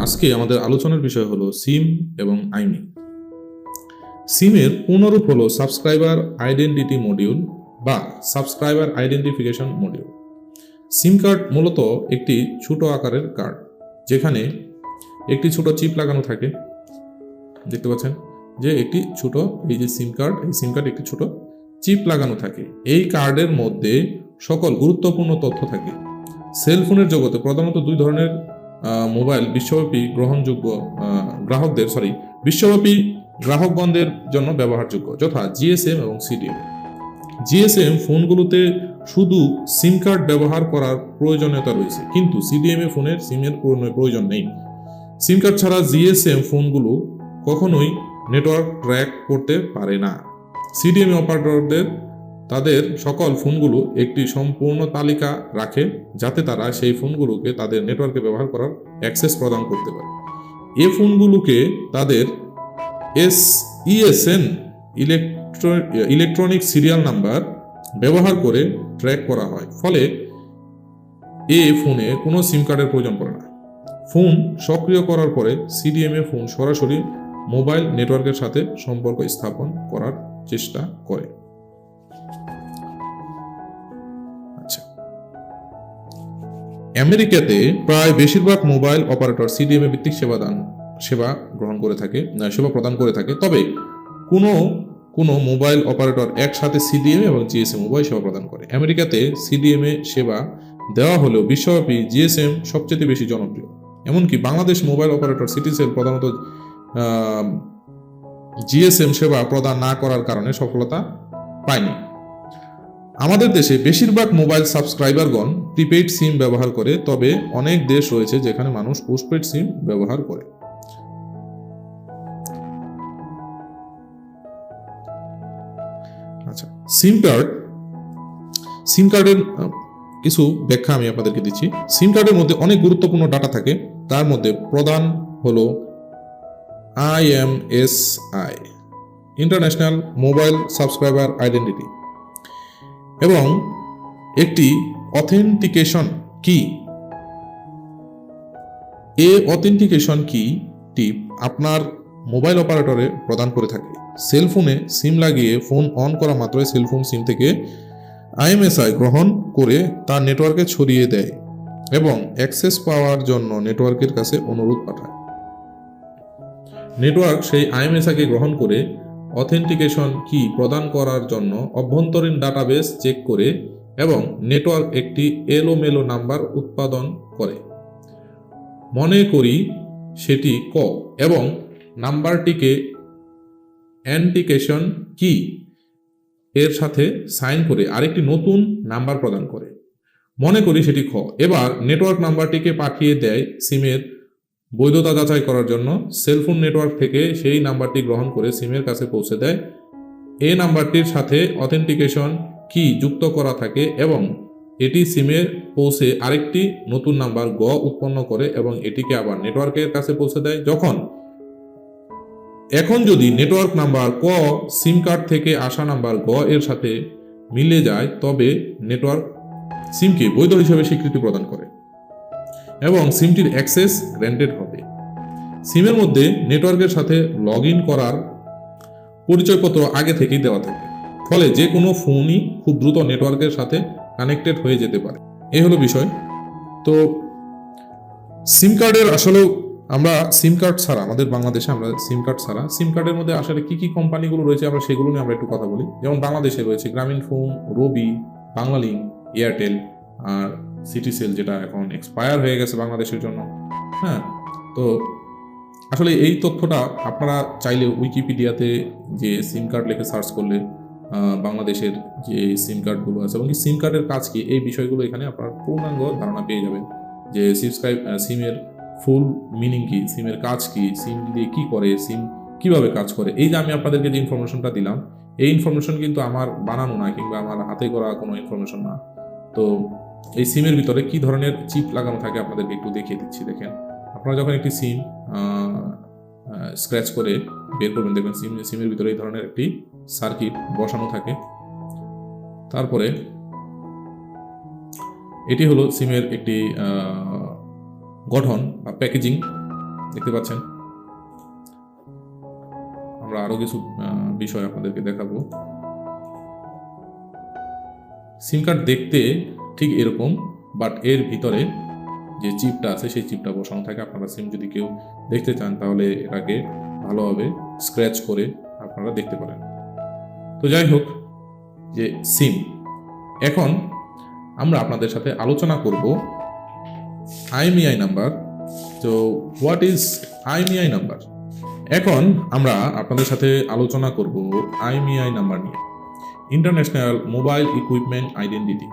আজকে আমাদের আলোচনার বিষয় হলো সিম এবং আইমি। সিমের পূর্ণরূপ হলো সাবস্ক্রাইবার আইডেন্টিটি মডিউল বা সাবস্ক্রাইবার আইডেন্টিফিকেশন মডিউল। সিম কার্ড মূলত একটি ছোট আকারের কার্ড, যেখানে একটি ছোট চিপ লাগানো থাকে। দেখতে পাচ্ছেন যে একটি ছোট এই যে সিম কার্ড, এই সিম কার্ড একটি ছোট চিপ লাগানো থাকে। এই কার্ডের মধ্যে সকল গুরুত্বপূর্ণ তথ্য থাকে। সেলফোনের জগতে প্রধানত দুই ধরনের মোবাইল বিশ্বব্যাপী বিশ্বব্যাপী গ্রাহকগণদের জন্য ব্যবহারযোগ্য, যথা জিএসএম এবং সিডিএম। জিএসএম ফোনগুলোতে শুধু সিম কার্ড ব্যবহার করার প্রয়োজনীয়তা রয়েছে, কিন্তু সিডিএম এ ফোনের সিমের প্রয়োজন নেই। সিম কার্ড ছাড়া জিএসএম ফোনগুলো কখনোই নেটওয়ার্ক ট্র্যাক করতে পারে না। সিডিএম অপারেটরদের তাদের সকল ফোনগুলো একটি সম্পূর্ণ তালিকা রাখে, যাতে তারা সেই ফোনগুলোকে তাদের নেটওয়ার্কে ব্যবহার করার অ্যাক্সেস প্রদান করতে পারে। এই ফোনগুলোকে তাদের ইএসএন ইলেকট্রনিক সিরিয়াল নাম্বার ব্যবহার করে ট্র্যাক করা হয়, ফলে এই ফোনে কোনো সিম কার্ডের প্রয়োজন পড়ে না। ফোন সক্রিয় করার পরে সিডিএম এ ফোন সরাসরি মোবাইল নেটওয়ার্কের সাথে সম্পর্ক স্থাপন করার চেষ্টা করে। আমেরিকাতে প্রায় বেশিরভাগ মোবাইল অপারেটর সিডিএম ভিত্তিক সেবা প্রদান করে থাকে, তবে কোনো মোবাইল অপারেটর একসাথে সিডিএম এবং জিএসএম উভয় সেবা প্রদান করে। আমেরিকাতে সিডিএম সেবা দেওয়া হলেও বিশ্বব্যাপী জিএসএম সবচেয়ে বেশি জনপ্রিয়। এমনকি বাংলাদেশ মোবাইল অপারেটর সিটিসেল প্রধানত জিএসএম সেবা প্রদান না করার কারণে সফলতা পায়নি। আমাদের দেশে বেশিরভাগ মোবাইল সাবস্ক্রাইবারগণ প্রিপেইড সিম ব্যবহার করে, তবে অনেক দেশ রয়েছে যেখানে মানুষ পোস্টপেড সিম ব্যবহার করে। আচ্ছা, সিম কার্ডের কিছু ব্যাখ্যা আমি আপনাদেরকে দিচ্ছি। সিম কার্ডের মধ্যে অনেক গুরুত্বপূর্ণ ডাটা থাকে, তার মধ্যে প্রধান হলো IMEI, international mobile subscriber identity, এবং একটি অথেন্টিকেশন কি। অথেন্টিকেশন কি আপনার মোবাইল অপারেটরে প্রদান করে থাকে। সেলফোনে সিম লাগিয়ে ফোন অন করা মাত্রই সেলফোন সিম থেকে IMEI গ্রহণ করে তার নেটওয়ার্কে ছড়িয়ে দেয় এবং অ্যাক্সেস পাওয়ার জন্য নেটওয়ার্কের কাছে অনুরোধ পাঠায়। নেটওয়ার্ক সেই IMEI গ্রহণ করে অথেন্টিকেশন কি প্রদান করার জন্য অভ্যন্তরীণ ডাটাবেস চেক করে এবং নেটওয়ার্ক একটি এলোমেলো নাম্বার উৎপাদন করে। মনে করি সেটি এবং নাম্বারটিকে অ্যান্টিকেশন কি এর সাথে সাইন করে আরেকটি নতুন নাম্বার প্রদান করে। মনে করি সেটি এবার নেটওয়ার্ক নাম্বারটিকে পাঠিয়ে দেয় সিমের বৈধতা যাচাই করার জন্য। সেলফোন নেটওয়ার্ক থেকে সেই নাম্বারটি গ্রহণ করে সিমের কাছে পৌঁছে দেয়। এই নাম্বারটির সাথে অথেন্টিকেশন কি যুক্ত করা থাকে এবং এটি সিমে পৌঁছে আরেকটি নতুন নাম্বার উৎপন্ন করে এবং এটিকে আবার নেটওয়ার্কের কাছে পৌঁছে দেয়। এখন যদি নেটওয়ার্ক নাম্বার সিম কার্ড থেকে আসা নাম্বার এর সাথে মিলে যায়, তবে নেটওয়ার্ক সিমকে বৈধ হিসেবে স্বীকৃতি প্রদান করে এবং সিমটির অ্যাক্সেস গ্র্যান্টেড হবে। সিমের মধ্যে নেটওয়ার্কের সাথে লগ ইন করার পরিচয়পত্র আগে থেকেই দেওয়া থাকে, ফলে যে কোনো ফোনই খুব দ্রুত নেটওয়ার্কের সাথে কানেক্টেড হয়ে যেতে পারে। এই হলো বিষয়। তো সিম কার্ডের আসলে আমরা সিম কার্ড ছাড়া আমাদের বাংলাদেশে সিম কার্ডের মধ্যে আসলে কি কি কোম্পানিগুলো রয়েছে আমরা সেগুলো নিয়ে আমরা একটু কথা বলি। যেমন বাংলাদেশে রয়েছে গ্রামীণ ফোন, রবি, বাংলালিংক, এয়ারটেল আর সিটিসেল, যেটা এখন এক্সপায়ার হয়ে গেছে বাংলাদেশের জন্য। হ্যাঁ, তো আসলে এই তথ্যটা আপনারা চাইলে উইকিপিডিয়াতে যে সিম কার্ড লিখে সার্চ করলে বাংলাদেশের যে সিম কার্ডগুলো আছে এবং সিম কার্ডের কাজ কি, এই বিষয়গুলো এখানে আপনার পূর্ণাঙ্গ ধারণা পেয়ে যাবেন। যে সিমের ফুল মিনিং কি, সিমের কাজ কি, সিম দিয়ে কি করে, সিম কিভাবে কাজ করে। এই যে আমি আপনাদেরকে যে ইনফরমেশনটা দিলাম, এই ইনফরমেশন কিন্তু আমার বানানো না কিংবা আমার হাতে করা কোনো ইনফরমেশন না। তো এই সিমের ভিতরে কি ধরনের চিপ লাগানো থাকে আপনাদেরকে একটু দেখিয়ে দিচ্ছি। দেখেন, আপনারা যখন একটি সিম স্ক্র্যাচ করে বের করবেন, দেখবেন সিমের ভিতরে এই ধরনের একটি সার্কিট বসানো থাকে। তারপরে এটি হলো সিমের একটি গঠন বা প্যাকেজিং। দেখতে পাচ্ছেন। আমরা আরো কিছু বিষয় আপনাদেরকে দেখাবো। সিম কার্ড দেখতে ঠিক এরকম, বাট এর ভিতরে যে চিপটা আছে সেই চিপটা বসানো থাকে। আপনারা সিম যদি কেউ দেখতে চান তাহলে এটাকে ভালোভাবে স্ক্র্যাচ করে আপনারা দেখতে পারেন। তো যাই হোক, যে সিম, এখন আমরা আপনাদের সাথে আলোচনা করব IMEI নাম্বার। তো হোয়াট ইজ IMEI নাম্বার? এখন আমরা আপনাদের সাথে আলোচনা করব IMEI নাম্বার নিয়ে, international mobile equipment identity.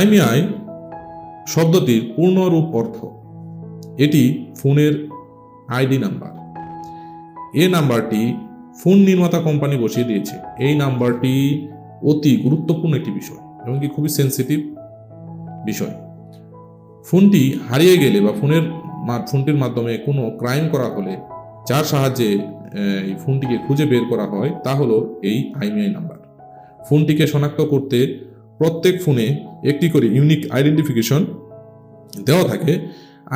IMEI শব্দটির পূর্ণরূপ অর্থ, এটি ফোনের আইডি নাম্বার। এই নাম্বারটি ফোন নির্মাতা কোম্পানি বসিয়ে দিয়েছে। এই নাম্বারটি অতি গুরুত্বপূর্ণ একটি বিষয় এবং কি খুবই সেন্সিটিভ বিষয়। ফোনটি হারিয়ে গেলে বা ফোনটির মাধ্যমে কোনো ক্রাইম করা হলে যার সাহায্যে এই ফোনটিকে খুঁজে বের করা হয় তা হলো এই IMEI নাম্বার। ফোনটিকে শনাক্ত করতে প্রত্যেক ফোনে একটি করে ইউনিক আইডেন্টিফিকেশন দেওয়া থাকে।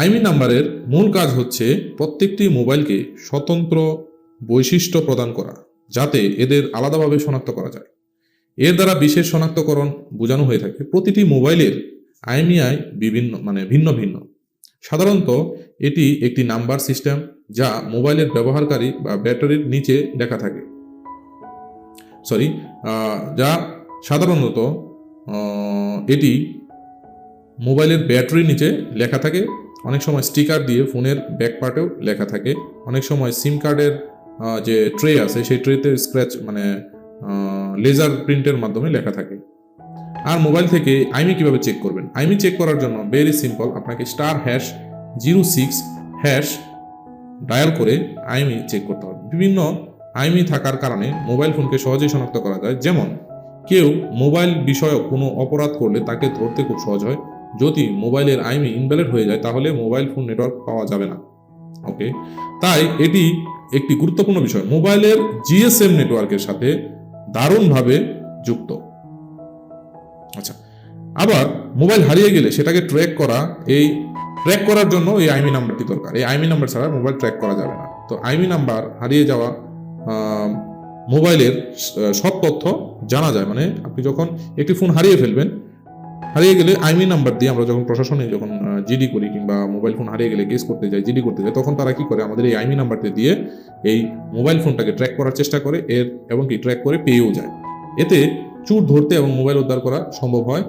IMEI নাম্বারের মূল কাজ হচ্ছে প্রত্যেকটি মোবাইলকে স্বতন্ত্র বৈশিষ্ট্য প্রদান করা, যাতে এদের আলাদাভাবে শনাক্ত করা যায়। এর দ্বারা বিশেষ শনাক্তকরণ বোঝানো হয়ে থাকে। প্রতিটি মোবাইলের IMEI ভিন্ন ভিন্ন। সাধারণত এটি একটি নাম্বার সিস্টেম যা মোবাইলের ব্যবহারকারী বা ব্যাটারির নিচে লেখা থাকে। সাধারণত এটি মোবাইলের ব্যাটারির নিচে লেখা থাকে। অনেক সময় স্টিকার দিয়ে ফোনের ব্যাক পার্টেও লেখা থাকে। অনেক সময় সিম কার্ডের যে ট্রে আছে সেই ট্রেতে স্ক্র্যাচ লেজার প্রিন্টের মাধ্যমে লেখা থাকে। আর মোবাইল থেকে IMEI কিভাবে চেক করবেন? IMEI চেক করার জন্য ভেরি সিম্পল, আপনাকে *#06# ডায়াল করে IMEI চেক করতে হবে। বিভিন্ন IMEI থাকার কারণে মোবাইল ফোনকে সহজেই শনাক্ত করা যায়। যেমন কেউ মোবাইল বিষয়ক কোনো অপরাধ করলে তাকে ধরতে খুব সহজ হয়। যদি মোবাইলের IMEI ইনভ্যালিড হয়ে যায় তাহলে মোবাইল ফোন নেটওয়ার্ক পাওয়া যাবে না। ওকে, তাই এটি একটি গুরুত্বপূর্ণ বিষয়। মোবাইলের GSM নেটওয়ার্কের সাথে দারুণভাবে যুক্ত। আচ্ছা, আবার মোবাইল হারিয়ে গেলে সেটাকে ট্র্যাক করার জন্য এই IMEI নাম্বারটি দরকার। এই IMEI নাম্বার ছাড়া মোবাইল ট্র্যাক করা যাবে না। তো IMEI নাম্বার হারিয়ে যাওয়া মোবাইলের সব তথ্য জানা যায়। মানে আপনি যখন একটি ফোন হারিয়ে গেলে IMEI নাম্বার দিয়ে আমরা যখন প্রশাসনে জিডি করি কিংবা মোবাইল ফোন হারিয়ে গেলে কেস করতে যাই, জিডি করতে যাই, তখন তারা কি করে, আমাদের এই IMEI নাম্বারটি দিয়ে এই মোবাইল ফোনটাকে ট্র্যাক করার চেষ্টা করে এবং কি ট্র্যাক করে পেয়েও যায়। এতে চুর ধরতে এবং মোবাইল উদ্ধার করা সম্ভব হয়।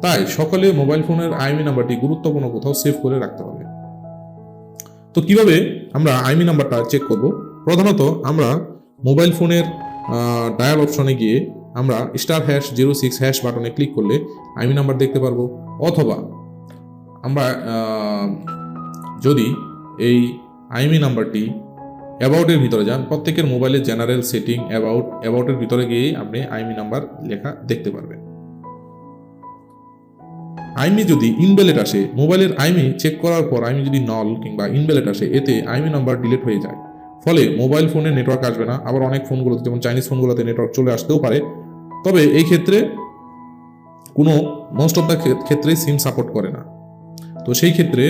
তাই সকলে মোবাইল ফোনের IMEI নাম্বারটি গুরুত্বপূর্ণ কোথাও সেভ করে রাখতে হবে। তো কিভাবে আমরা IMEI নাম্বারটা চেক করব? প্রধানত আমরা মোবাইল ফোনের ডায়াল অপশনে গিয়ে আমরা *#06# বাটনে ক্লিক করলে IMEI নাম্বার দেখতে পারবো। অথবা আমরা যদি এই IMEI নাম্বারটি অ্যাবাউটের ভিতরে যান, প্রত্যেকের মোবাইলের জেনারেল সেটিং অ্যাবাউটের ভিতরে গিয়ে আপনি IMEI নাম্বার লেখা দেখতে পারবেন। IMEI যদি ইনভ্যালিড আসে, মোবাইলের IMEI চেক করার পর IMEI যদি নল কিংবা ইনভ্যালিড আসে, এতে IMEI নাম্বার ডিলিট হয়ে যায়। ফলে মোবাইল ফোনে নেটওয়ার্ক আসবে না। আবার অনেক ফোনগুলোতে, যেমন চাইনিজ ফোনগুলোতে, নেটওয়ার্ক চলে আসতেও পারে। তবে এই ক্ষেত্রে মোস্ট অফ দ্য ক্ষেত্রেই সিম সাপোর্ট করে না। তো সেই ক্ষেত্রে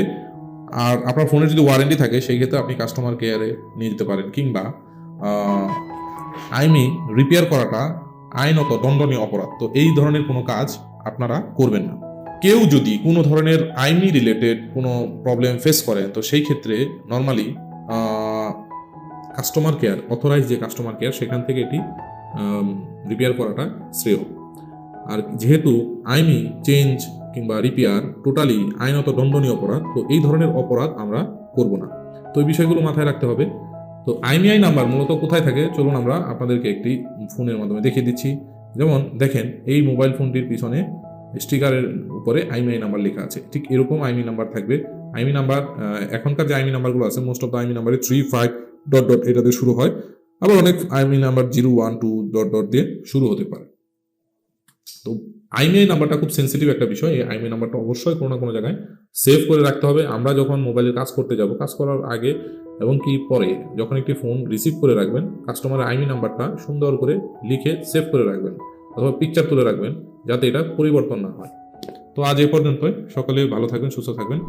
আর আপনার ফোনের যদি ওয়ারেন্টি থাকে সেই ক্ষেত্রে আপনি কাস্টমার কেয়ারে নিয়ে যেতে পারেন, কিংবা IMEI রিপেয়ার করাটা আইনত দণ্ডনীয় অপরাধ। তো এই ধরনের কোনো কাজ আপনারা করবেন না। কেউ যদি কোনো ধরনের IMEI রিলেটেড কোনো প্রবলেম ফেস করেন, তো সেই ক্ষেত্রে নর্মালি কাস্টমার কেয়ার, অথরাইজ যে কাস্টমার কেয়ার, সেখান থেকে এটি রিপেয়ার করাটা শ্রেয়। আর যেহেতু IMEI চেঞ্জ কিংবা রিপেয়ার টোটালি আইনত দণ্ডনীয় অপরাধ, তো এই ধরনের অপরাধ আমরা করব না। তো এই বিষয়গুলো মাথায় রাখতে হবে। তো IMEI নাম্বার মূলত কোথায় থাকে চলুন আমরা আপনাদেরকে একটি ফোনের মাধ্যমে দেখিয়ে দিচ্ছি। যেমন দেখেন, এই মোবাইল ফোনটির পিছনে স্টিকারের উপরে IMEI নাম্বার লেখা আছে। ঠিক এরকম IMEI নাম্বার থাকবে। IMEI নাম্বার এখনকার যে IMEI নাম্বারগুলো আছে, মোস্ট অফ দ্য IMEI নাম্বারে 3, 5 ... এটা দিয়ে শুরু হয়। আবার অনেক IMEI নাম্বার 0, 1, 2 ... দিয়ে শুরু হতে পারে। তো IMEI নাম্বারটা খুব সেন্সিটিভ একটা বিষয়। এই IMEI নাম্বারটা অবশ্যই কোনো না কোনো জায়গায় সেভ করে রাখতে হবে। আমরা যখন মোবাইলে কাজ করতে যাব, কাজ করার আগে এবং কি পরে যখন একটি ফোন রিসিভ করে রাখবেন, কাস্টমারের IMEI নাম্বারটা সুন্দর করে লিখে সেভ করে রাখবেন অথবা পিকচার তুলে রাখবেন, যাতে এটা পরিবর্তন না হয়। তো আজ এই পর্যন্তই। সকলে ভালো থাকবেন, সুস্থ থাকবেন।